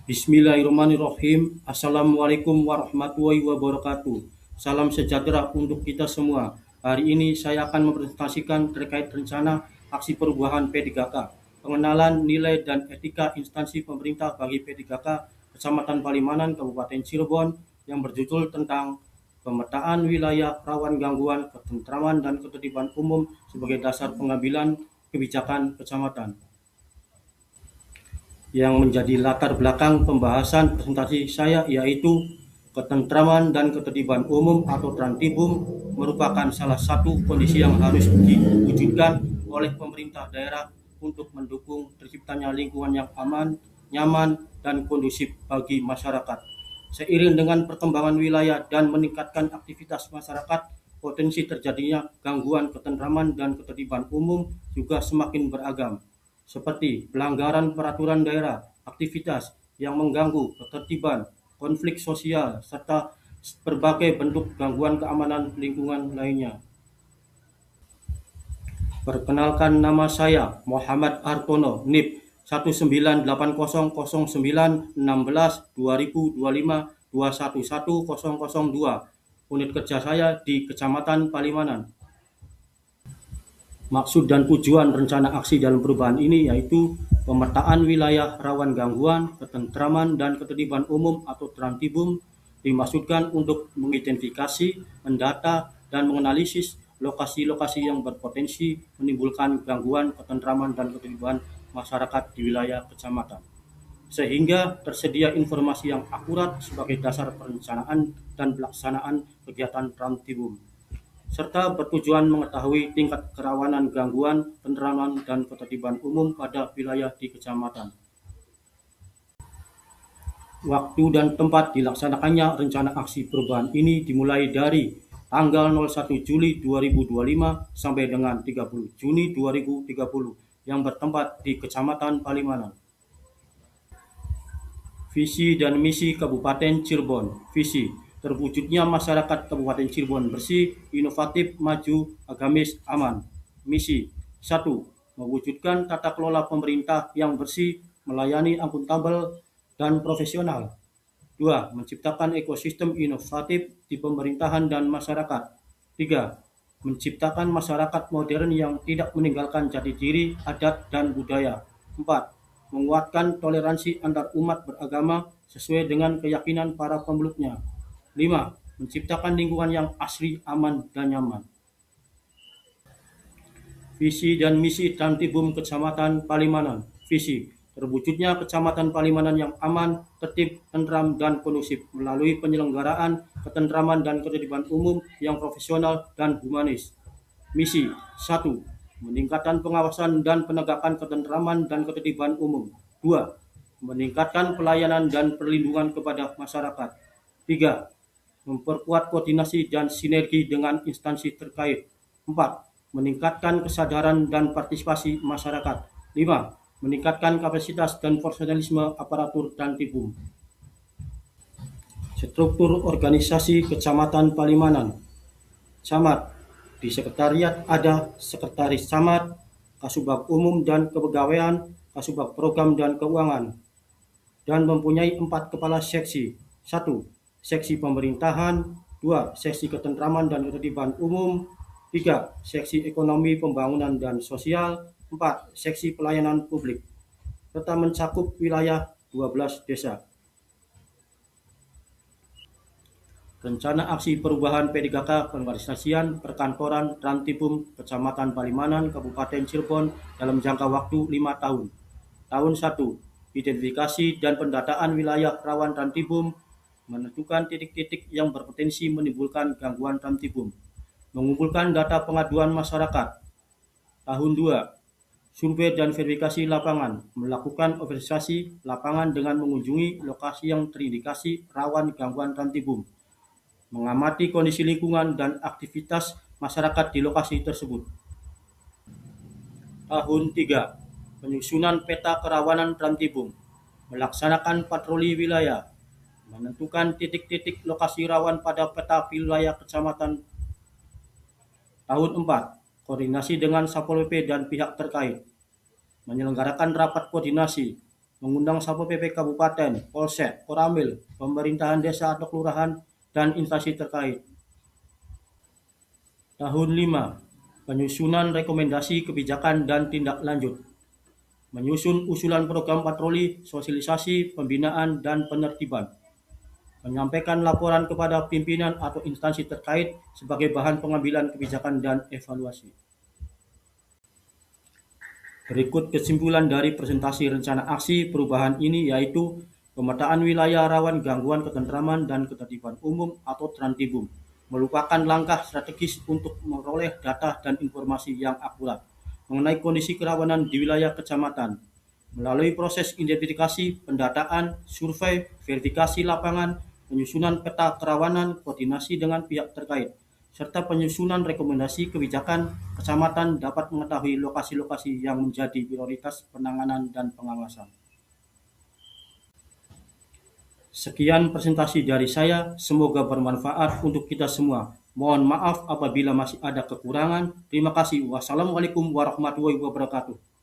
Bismillahirrahmanirrahim. Assalamualaikum warahmatullahi wabarakatuh. Salam sejahtera untuk kita semua. Hari ini saya akan mempresentasikan terkait rencana aksi perubahan P3K, pengenalan nilai dan etika instansi pemerintah bagi P3K Kecamatan Palimanan, Kabupaten Cirebon yang berjudul tentang pemetaan wilayah rawan gangguan ketentraman dan ketertiban umum sebagai dasar pengambilan kebijakan kecamatan. Yang menjadi latar belakang pembahasan presentasi saya yaitu ketentraman dan ketertiban umum atau Trantibum merupakan salah satu kondisi yang harus diwujudkan oleh pemerintah daerah untuk mendukung terciptanya lingkungan yang aman, nyaman, dan kondusif bagi masyarakat. Seiring dengan perkembangan wilayah dan meningkatkan aktivitas masyarakat, potensi terjadinya gangguan ketentraman dan ketertiban umum juga semakin beragam, seperti pelanggaran peraturan daerah, aktivitas yang mengganggu ketertiban, konflik sosial, serta berbagai bentuk gangguan keamanan lingkungan lainnya. Perkenalkan, nama saya Muhammad Hartono, NIP 19809162025211002. Unit kerja saya di Kecamatan Palimanan. Maksud dan tujuan rencana aksi dalam perubahan ini yaitu pemetaan wilayah rawan gangguan, ketentraman, dan ketertiban umum atau Trantibum dimaksudkan untuk mengidentifikasi, mendata, dan menganalisis lokasi-lokasi yang berpotensi menimbulkan gangguan ketentraman dan ketertiban masyarakat di wilayah kecamatan, sehingga tersedia informasi yang akurat sebagai dasar perencanaan dan pelaksanaan kegiatan Trantibum, serta bertujuan mengetahui tingkat kerawanan gangguan penerangan dan ketertiban umum pada wilayah di kecamatan. Waktu dan tempat dilaksanakannya rencana aksi perubahan ini dimulai dari tanggal 01 Juli 2025 sampai dengan 30 Juni 2030 yang bertempat di Kecamatan Palimanan. Visi dan misi Kabupaten Cirebon. Visi: terwujudnya masyarakat Kabupaten Cirebon bersih, inovatif, maju, agamis, aman. Misi: 1. Mewujudkan tata kelola pemerintah yang bersih, melayani, akuntabel, dan profesional. 2. Menciptakan ekosistem inovatif di pemerintahan dan masyarakat. 3. Menciptakan masyarakat modern yang tidak meninggalkan jati diri, adat, dan budaya. 4. Menguatkan toleransi antar umat beragama sesuai dengan keyakinan para pemeluknya. 5. Menciptakan lingkungan yang asri, aman, dan nyaman. Visi dan misi Trantibum Kecamatan Palimanan. Visi: terwujudnya Kecamatan Palimanan yang aman, tertib, tentram, dan kondusif melalui penyelenggaraan ketentraman dan ketertiban umum yang profesional dan humanis. Misi: 1. Meningkatkan pengawasan dan penegakan ketentraman dan ketertiban umum. 2. Meningkatkan pelayanan dan perlindungan kepada masyarakat. 3. Memperkuat koordinasi dan sinergi dengan instansi terkait. 4. Meningkatkan kesadaran dan partisipasi masyarakat. 5. Meningkatkan kapasitas dan profesionalisme aparatur Trantibum. Struktur organisasi Kecamatan Palimanan. Camat. Di sekretariat ada sekretaris camat, kasubag umum dan kepegawaian, kasubag program dan keuangan, dan mempunyai 4 kepala seksi. 1. Seksi pemerintahan. 2. Seksi ketentraman dan ketertiban umum. 3. Seksi ekonomi pembangunan dan sosial. 4. Seksi pelayanan publik, serta mencakup wilayah 12 desa. Rencana aksi perubahan P3K Pengorganisasian Perkantoran Trantibum Kecamatan Palimanan, Kabupaten Cirebon dalam jangka waktu 5 tahun. Tahun 1. Identifikasi dan pendataan wilayah rawan Trantibum, menentukan titik-titik yang berpotensi menimbulkan gangguan Trantibum, mengumpulkan data pengaduan masyarakat. Tahun 2. Survei dan verifikasi lapangan, melakukan observasi lapangan dengan mengunjungi lokasi yang terindikasi rawan gangguan Trantibum, mengamati kondisi lingkungan dan aktivitas masyarakat di lokasi tersebut. Tahun 3. Penyusunan peta kerawanan Trantibum, melaksanakan patroli wilayah, menentukan titik-titik lokasi rawan pada peta wilayah kecamatan. Tahun 4. Koordinasi dengan Satpol PP dan pihak terkait, menyelenggarakan rapat koordinasi, mengundang Satpol PP Kabupaten, Polsek, Koramil, pemerintahan desa atau kelurahan, dan instansi terkait. Tahun 5. Penyusunan rekomendasi kebijakan dan tindak lanjut. Menyusun usulan program patroli, sosialisasi, pembinaan, dan penertiban. Menyampaikan laporan kepada pimpinan atau instansi terkait sebagai bahan pengambilan kebijakan dan evaluasi. Berikut kesimpulan dari presentasi rencana aksi perubahan ini, yaitu pemetaan wilayah rawan gangguan ketentraman dan ketertiban umum atau Trantibum merupakan langkah strategis untuk memperoleh data dan informasi yang akurat mengenai kondisi kerawanan di wilayah kecamatan melalui proses identifikasi, pendataan, survei, verifikasi lapangan, penyusunan peta kerawanan, koordinasi dengan pihak terkait, serta penyusunan rekomendasi kebijakan. Kecamatan dapat mengetahui lokasi-lokasi yang menjadi prioritas penanganan dan pengawasan. Sekian presentasi dari saya, semoga bermanfaat untuk kita semua. Mohon maaf apabila masih ada kekurangan. Terima kasih. Wassalamualaikum warahmatullahi wabarakatuh.